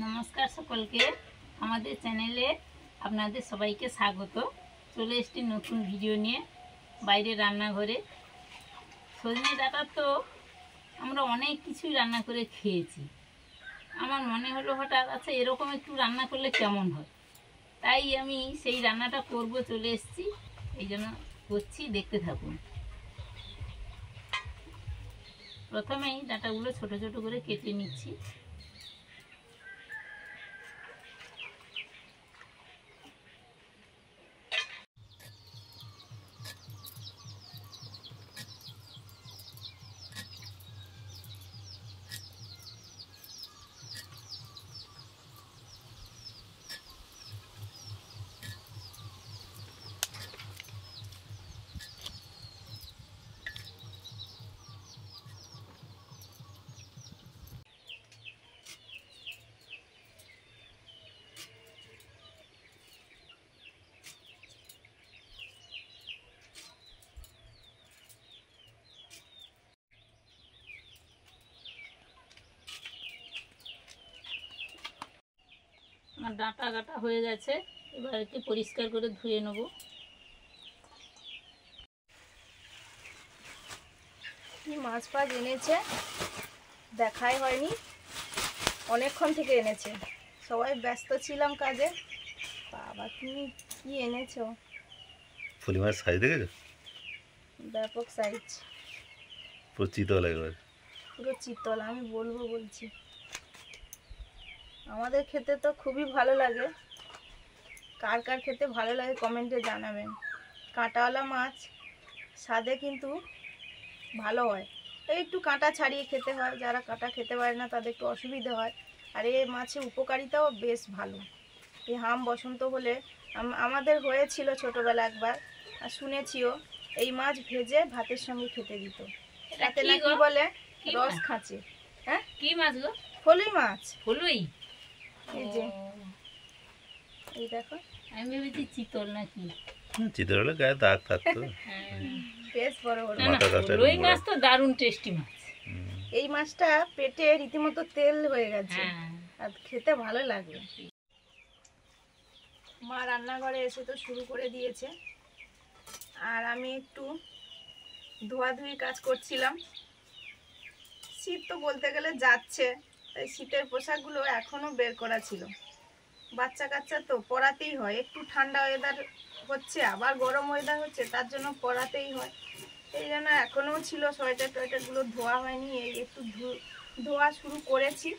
নমস্কার সকলকে, আমাদের চ্যানেলে আপনাদের সবাইকে স্বাগত। চলে এসেছি নতুন ভিডিও নিয়ে বাইরে রান্নাঘরে। সজনে ডাঁটা তো আমরা অনেক কিছুই রান্না করে খেয়েছি। আমার মনে হলো হঠাৎ, আচ্ছা এরকম একটু রান্না করলে কেমন হয়, তাই আমি সেই রান্নাটা করব চলে এসেছি। এই জন্য করছি, দেখতে থাকুন। প্রথমেই ডাঁটাগুলো ছোট ছোট করে কেটে নিচ্ছি। আমার ডাঁটা কাটা হয়ে গেছে, এবার একে পরিষ্কার করে ধুয়ে নেব। কি মাছ ফাছ এনেছে দেখাই হয়নি, অনেকক্ষণ থেকে এনেছে, সবাই ব্যস্ত ছিলাম কাজে। বাবা তুমি কি এনেছো? ফুলি মাছ সাইজ দেখেছো? ব্যাপক সাইজ, পুরো চিতল, একবার পুরো চিতল। আমি বলছি আমাদের খেতে তো খুবই ভালো লাগে। কার কার খেতে ভালো লাগে কমেন্টে জানাবেন। কাঁটাওয়ালা মাছ স্বাদে কিন্তু ভালো হয়, এই একটু কাঁটা ছাড়িয়ে খেতে হয়, যারা কাঁটা খেতে পারে না তাদের একটু অসুবিধা হয়। আর এই মাছের উপকারিতাও বেশ ভালো। এই হাম বসন্ত হলে আমাদের হয়েছিল ছোটোবেলা একবার, আর শুনেছিও এই মাছ ভেজে ভাতের সঙ্গে খেতে দিত। তাতে নাকি বলে রস খাঁচে। হ্যাঁ, কি মাছ গো? ফলুই মাছ। ফলুই? এই যে এই দেখো, আমি ভেবেছি চিতল নাকি। চিতল হলে গায়ে দাগ থাকতো। বেশ বড় বড়। ফলুই মাছ তো দারুণ টেস্টি মাছ। এই মাছটা পেটে রীতিমতো তেল হয়ে গেছে, আর খেতে ভালো লাগে। মা রান্নাঘরে এসে তো শুরু করে দিয়েছে, আর আমি একটু ধোয়াধুয়ি কাজ করছিলাম। শীত তো বলতে গেলে যাচ্ছে, তাই শীতের পোশাকগুলো এখনো বের করা ছিল। বাচ্চা কাচ্চা তো পরাতেই হয়, একটু ঠান্ডা ওয়েদার হচ্ছে আবার গরম ওয়েদার হচ্ছে, তার জন্য পরাতেই হয়। এই জন্য এখনও ছিল সোয়েটার টোয়েটারগুলো ধোয়া হয়নি, এই একটু ধোয়া শুরু করেছি।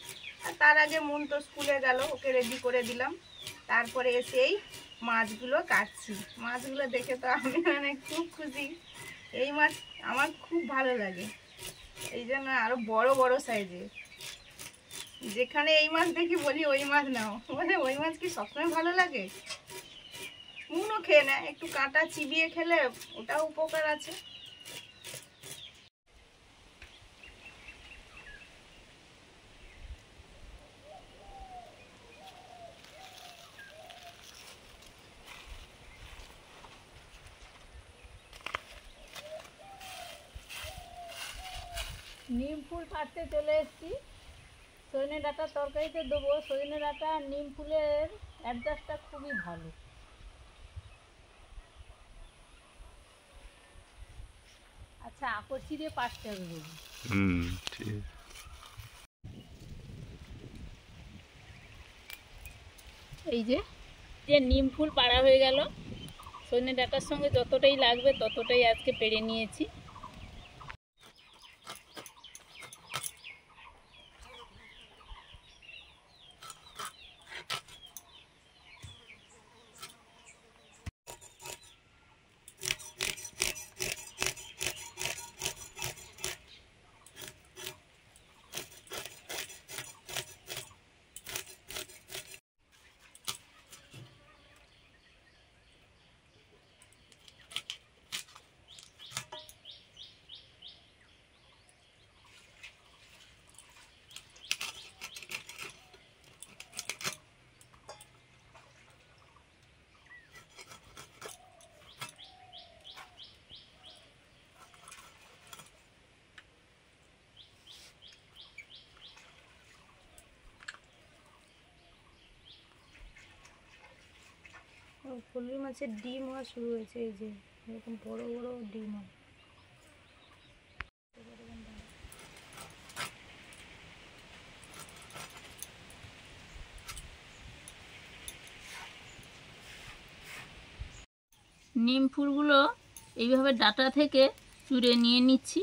আর তার আগে মন তো স্কুলে গেল, ওকে রেডি করে দিলাম। তারপরে এসেই মাছগুলো কাটছি। মাছগুলো দেখে তো আমি মানে খুব খুশি। এই মাছ আমার খুব ভালো লাগে, এই জন্য আরও বড় বড় সাইজের। যেখানে এই মাছ দেখি বলি ওই মাছ নাও, বলে ওই মাছ কি সবসময় ভালো লাগে? মুনও খেয়ে নেয়, একটু কাঁটা চিবিয়ে খেলে ওটাও উপকার আছে। নিম ফুল কাটতে চলে এসেছি। সজনে ডাঁটার তরকারিতে দেবো। সজনে ডাঁটা আর নিম ফুলের অ্যাডজাস্টটা খুবই ভালো। আচ্ছা, আকরচি দিয়ে পাঁচটা দেবো। ঠিক। এই যে নিম ফুল পাড়া হয়ে গেল। সজনে ডাঁটার সঙ্গে যতটাই লাগবে ততটাই আজকে পেড়ে নিয়েছি। ফুলুরি মাছের ডিম হওয়া শুরু হয়েছে, এই যে এরকম বড় বড় ডিম হয়। নিম ফুলগুলো এইভাবে ডাটা থেকে চুড়ে নিয়ে নিচ্ছি।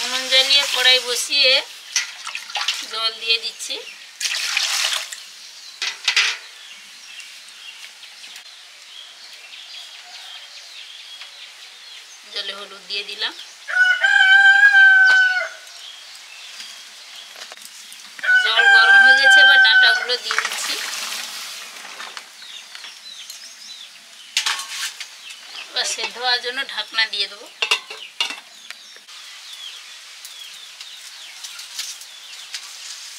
উনুন জ্বালিয়ে কড়াই বসিয়ে জল দিয়ে দিচ্ছি। জলে হলুদ দিয়ে দিলাম। জল গরম হয়ে গেছে, এবার ডাঁটাগুলো দিয়ে দিচ্ছি। এবার সেদ্ধ হওয়ার জন্য ঢাকনা দিয়ে দেবো।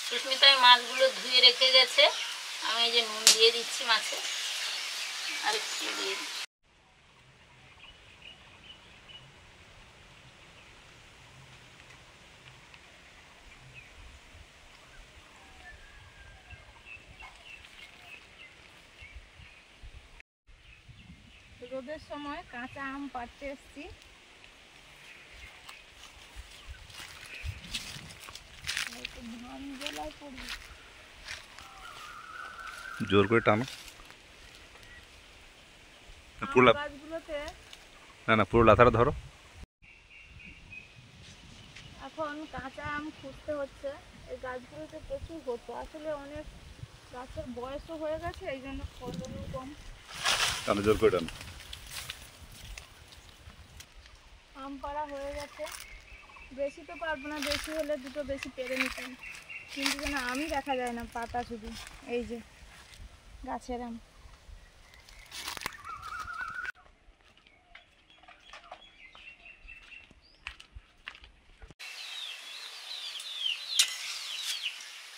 সুস্মিতা মাছগুলো ধুয়ে রেখে গেছে, আমি এই যে নুন দিয়ে দিচ্ছি মাছে, আর একটু দিয়ে দিচ্ছি। রোদের সময় কাঁচা আম পাড়তে এসছি। জোর করে টানো, পুরো গাছগুলোতে না পুরো লাথাটা ধরো। এখন কাঁচা আম খুঁজতে হচ্ছে। এই গাছগুলোতে প্রচুর হতো, আসলে অনেক গাছের বয়সও হয়ে গেছে, এই জন্য ফলনও কম। টানো, জোর করে টানো। আম পাড়া হয়ে গেছে, বেশি তো পারবো না, বেশি হলে দুটো বেশি পেরে নিতাম, কিন্তু যেন আমই দেখা যায় না, পাতা শুধু। এই যে গাছের আম।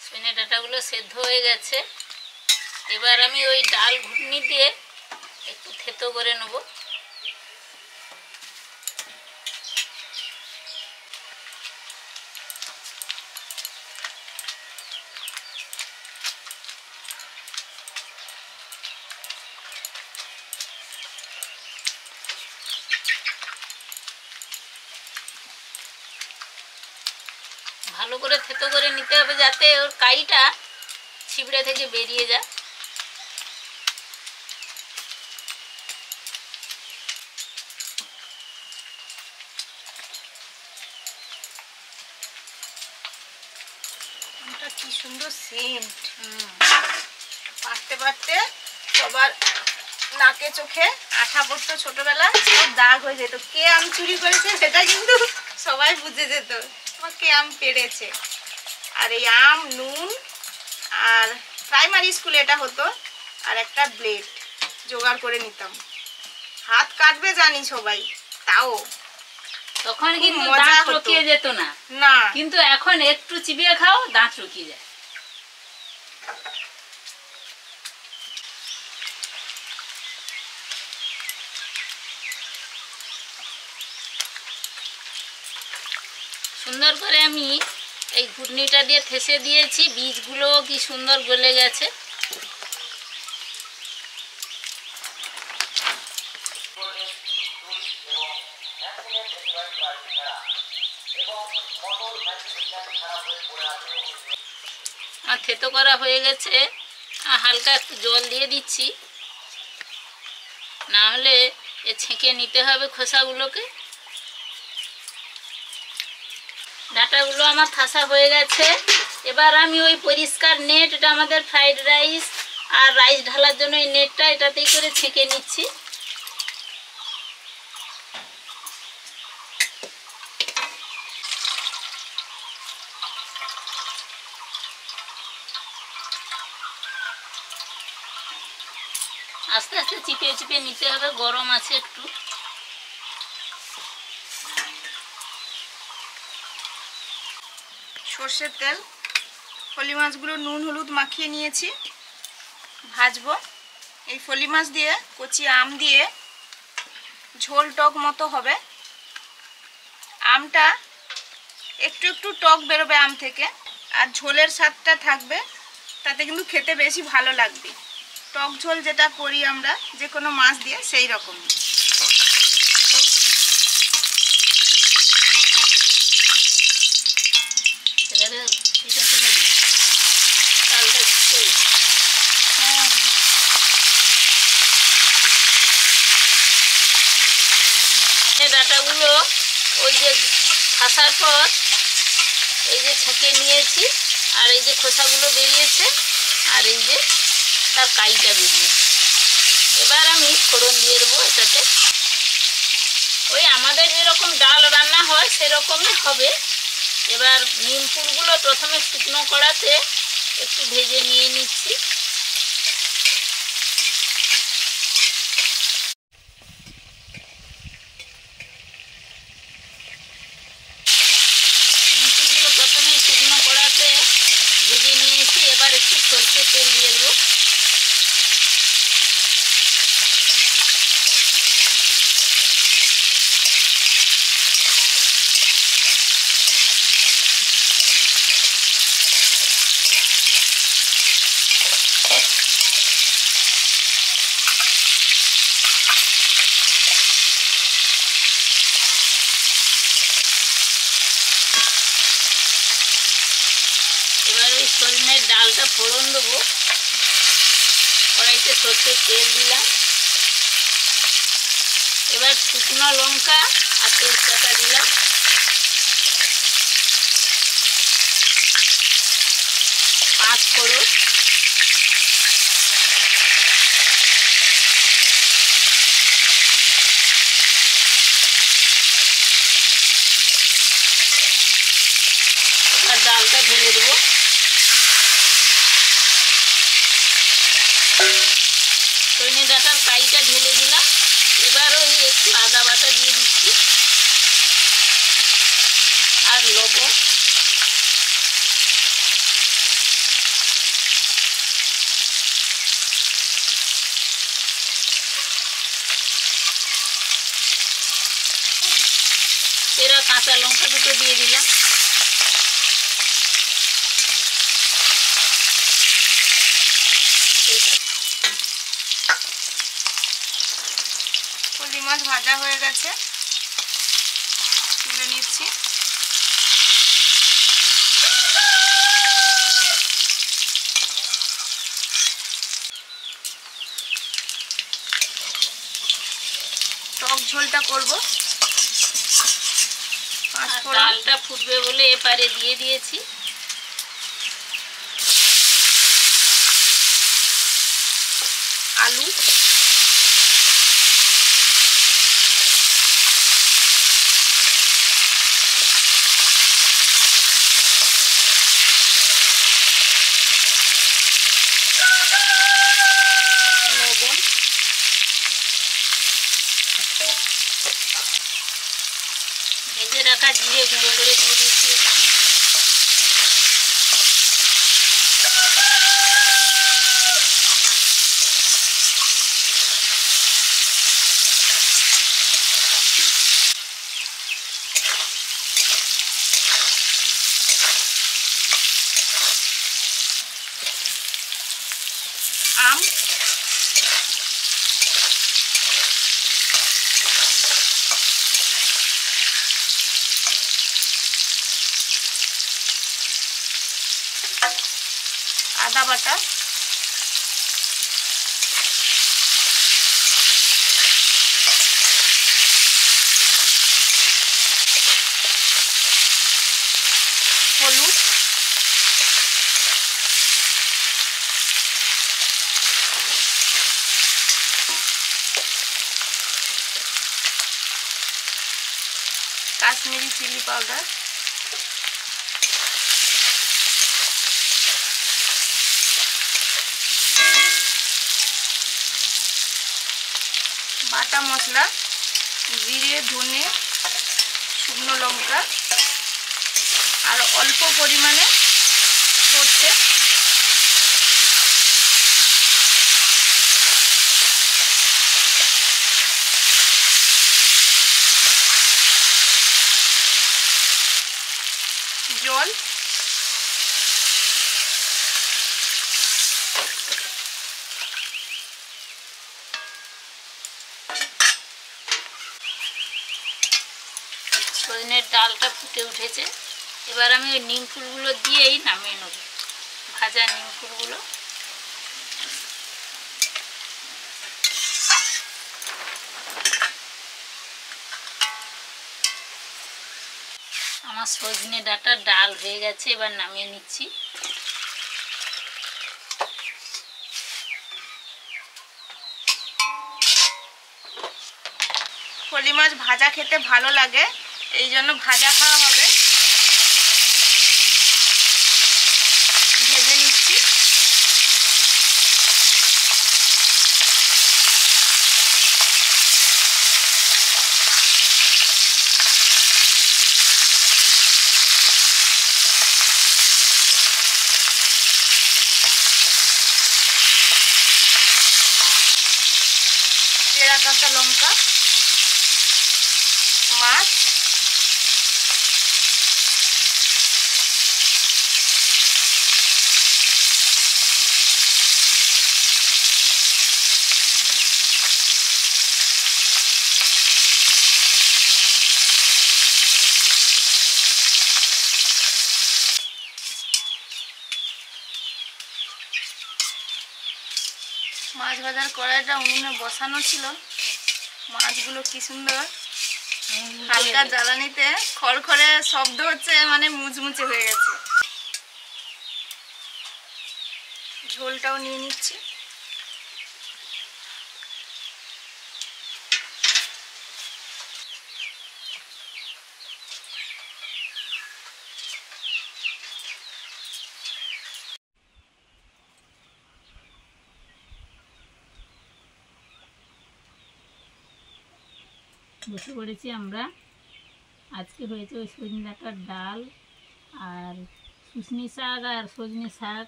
সজনে ডাঁটাগুলো সেদ্ধ হয়ে গেছে, এবার আমি ওই ডাল ঘুটনি দিয়ে একটু থেতো করে নেব। ভালো করে থেতো করে নিতে হবে, যাতে ওর কাইটা ছিবড়ে থেকে বেরিয়ে যায়। আমটা কি সুন্দর সেন্ট। পাড়তে পাড়তে সবার নাকে চোখে আঠা পড়তো, ছোটবেলা সব দাগ হয়ে যেত। কে আম চুরি করেছে সেটা কিন্তু সবাই বুঝে যেত, কে আম পেড়েছে। আর এই আম, নুন, আর প্রাইমারি স্কুলে এটা হতো, আর একটা ব্লেড জোগাড় করে নিতাম। হাত কাটবে জানি সবাই, তাও তখন কিন্তু মজা দাঁত হতো। রকিয়ে যেত না, না কিন্তু এখন একটু চিবিয়ে খাও দাঁত রকিয়ে যায়। সুন্দর করে আমি এই ঘুটনিটা দিয়ে থেসে দিয়েছি, বীজগুলো কি সুন্দর গলে গেছে। আর থেতো করা হয়ে গেছে, হালকা একটু জল দিয়ে দিচ্ছি, না হলে এ ছেঁকে নিতে হবে খোসাগুলোকে। ডাঁটাগুলো আমার ঠাসা হয়ে গেছে, এবার আমি ওই পরিষ্কার নেট, এটা আমাদের ফ্রাইড রাইস আর রাইস ঢালার জন্য এই নেটটা, এটাতেই করে ছেঁকে নিচ্ছি। আস্তে আস্তে চিপে চিপে নিতে হবে, গরম আছে একটু। সর্ষের তেল, ফলি মাছগুলো নুন হলুদ মাখিয়ে নিয়েছি, ভাজবো। এই ফলি মাছ দিয়ে কচি আম দিয়ে ঝোল টক মতো হবে। আমটা একটু একটু টক বেরোবে আম থেকে, আর ঝোলের স্বাদটা থাকবে, তাতে কিন্তু খেতে বেশি ভালো লাগবে। টক ঝোল যেটা করি আমরা যে কোনো মাছ দিয়ে, সেই রকম। এবারে এটা করে দিই, চালটা ছিটে দিই। হ্যাঁ, এই ডাঁটাগুলো ওই যে খাসার পর এই যে ছেঁকে নিয়েছি, আর এই যে খোসাগুলো বেরিয়েছে, আর এই যে তার কাইটা বেরিয়েছে। এবার আমি ফোড়ন দিয়ে দেবো এটাতে। ওই আমাদের যেরকম ডাল রান্না হয় সেরকমই হবে। এবার নিম পুরগুলো প্রথমে শুকনো কড়াতে একটু ভেজে নিয়ে নিচ্ছি। নিম পুরগুলো প্রথমে শুকনো কড়াতে ভেজে নিয়েছি। এবার একটু সরষের তেল দিয়ে দেবো। এবার ওই সজনের ডালটা ফোড়ন দেবো। কড়াইতে সর্ষের তেল দিলাম। এবার শুকনো লঙ্কা আর তেজপাতা দিলাম। পাঁচ ফোড়ন, এবার ডালটা ঢেলে দেবো। সজনে ডাঁটার কাইটা ঢেলে দিলাম। এবার ওই একটু আদা বাটা দিয়ে দিচ্ছি, আর লবণ। এরা কাঁচা লঙ্কা দুটো দিয়ে দিলাম। ফলি মাছ ভাজা হয়ে গেছে, তুলে নিচ্ছি। টক ঝোলটা করব। পাঁচ আর ফোড়ন, ডালটা ফুটবে বলে এপারে দিয়ে দিয়েছি। আলু, লবণ, ভেজে রাখা জিরে গুঁড়ো করে দিয়ে দিচ্ছি একটু। আম, আদা বাটা, হলুদ, কাশ্মীরি চিলি পাউডার, বাটা মশলা, জিরে, ধনে, শুকনো লঙ্কা আর অল্প পরিমাণে সরষে। জল, সজনের ডালটা ফুটে উঠেছে। এবার আমি ওই নিম ফুলগুলো দিয়েই নামিয়ে নেব, ভাজা নিম ফুলগুলো। আমার সজনে ডাঁটার ডাল হয়ে গেছে, এবার নামিয়ে নিচ্ছি। ফলি মাছ ভাজা খেতে ভালো লাগে, এই জন্য ভাজা খাওয়া হবে। ভেজে নিচ্ছি। চেরা কাঁচা লঙ্কা, মাছ, মাছ ভাজার কড়াইটা উনুনে বসানো ছিল। মাছগুলো কি সুন্দর হালকা জ্বালানিতে খড়খড়ে শব্দ হচ্ছে, মানে মুচমুচে হয়ে গেছে। ঝোলটাও নিয়ে নিচ্ছি। বসে পড়েছি আমরা। আজকে হয়েছে ওই সজনে ডাঁটার ডাল আর শুশনি শাক আর সজনে শাক,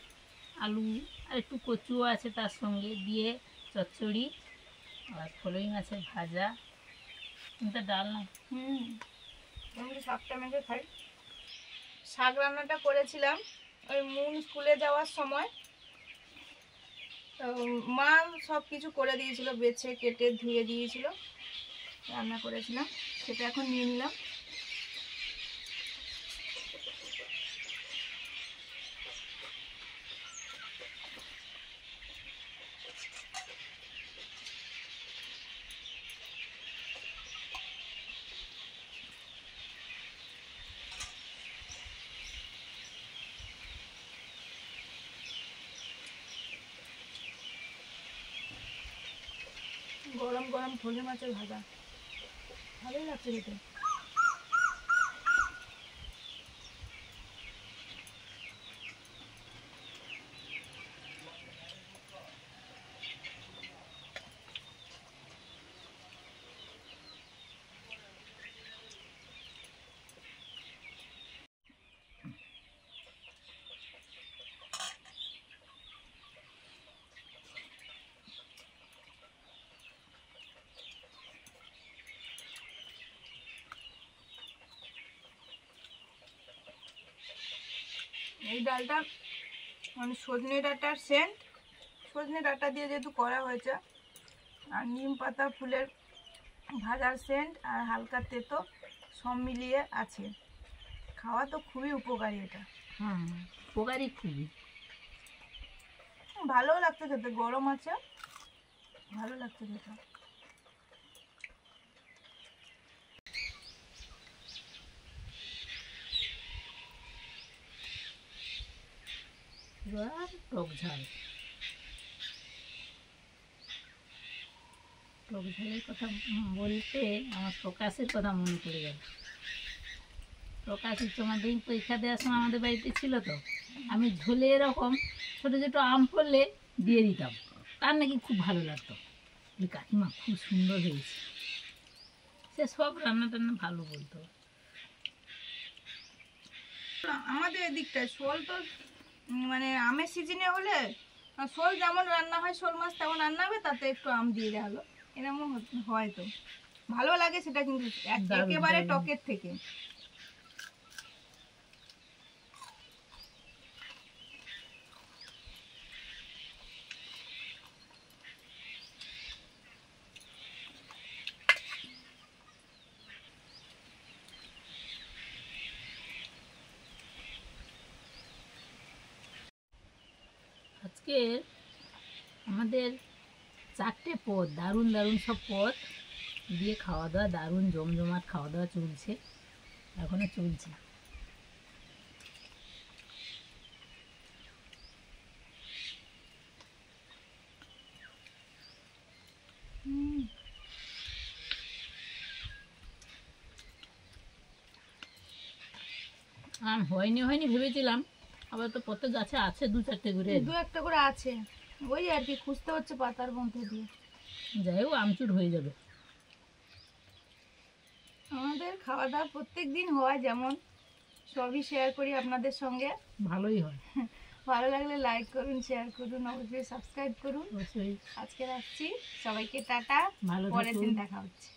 আলু আর একটু কচুও আছে তার সঙ্গে দিয়ে চচ্চড়ি আর ফলই মাছের ভাজা। কিন্তু ডাল না। আমি শাকটা মেখে খাই। শাক রান্নাটা করেছিলাম ওই মুন স্কুলে যাওয়ার সময়। তো মা সব কিছু করে দিয়েছিল, বেছে কেটে ধুয়ে দিয়েছিল, রান্না করেছিলাম। সেটা এখন নিয়ে নিলাম। গরম গরম ফলি মাছের ভাজা ভালোই লাগছে খেতে। এই ডালটা মানে সজনে ডাঁটার সেন্ট, সজনে ডাঁটা দিয়ে যেহেতু করা হয়েছে, আর নিম পাতা ফুলের ভাজার সেন্ট আর হালকা তেতো সব মিলিয়ে আছে। খাওয়া তো খুবই উপকারী এটা। উপকারী খুবই, ভালোও লাগছে খেতে, গরম আছে, ভালো লাগছে খেতে। এবার টক ঝাল। টক ঝালের কথা বলতে আমার প্রকাশের কথা মনে পড়ে গেল। প্রকাশ উচ্চ মাধ্যমিক পরীক্ষা দেওয়ার সময় আমাদের বাড়িতে ছিল, তো আমি ঝোলে এরকম ছোটো ছোটো আম পড়লে দিয়ে দিতাম, তার নাকি খুব ভালো লাগতো। ওই কাকিমা খুব সুন্দর হয়েছে, সে সব রান্না টান্না ভালো বলতো। আমাদের এদিকটায় শোল তো মানে আমের সিজনে হলে শোল যেমন রান্না হয়, শোল মাছ তেমন রান্না হবে, তাতে একটু আম দিয়ে দেওয়া হলো, এরকম হয় তো ভালো লাগে সেটা, কিন্তু দারুণ, একেবারে দারুণ। টকের থেকে। আজকে আমাদের 4টে পদ, দারুণ দারুণ সব পদ দিয়ে খাওয়া দাওয়া, দারুণ জমজমাট খাওয়া দাওয়া চলছে, এখনো চলছে। আম হয়নি হয়নি ভেবেছিলাম, আবার তো প্রত্যেক গাছে আছে 2-4টে করে, দু একটা করে আছে, ওই আর কি খুঁজতে হচ্ছে পাতার মধ্যে দিয়ে। যাই হোক আমচুর হয়ে যাবে। আমাদের খাওয়া দাওয়া প্রত্যেক দিন হয় যেমন, সবই শেয়ার করি আপনাদের সঙ্গে। ভালোই হয়। ভালো লাগলে লাইক করুন, শেয়ার করুন, অবশ্যই সাবস্ক্রাইব করুন। অবশ্যই। আজকে রাখছি, সবাইকে টাটা, ভালো পরের থাকুন। দিন দেখা হচ্ছে।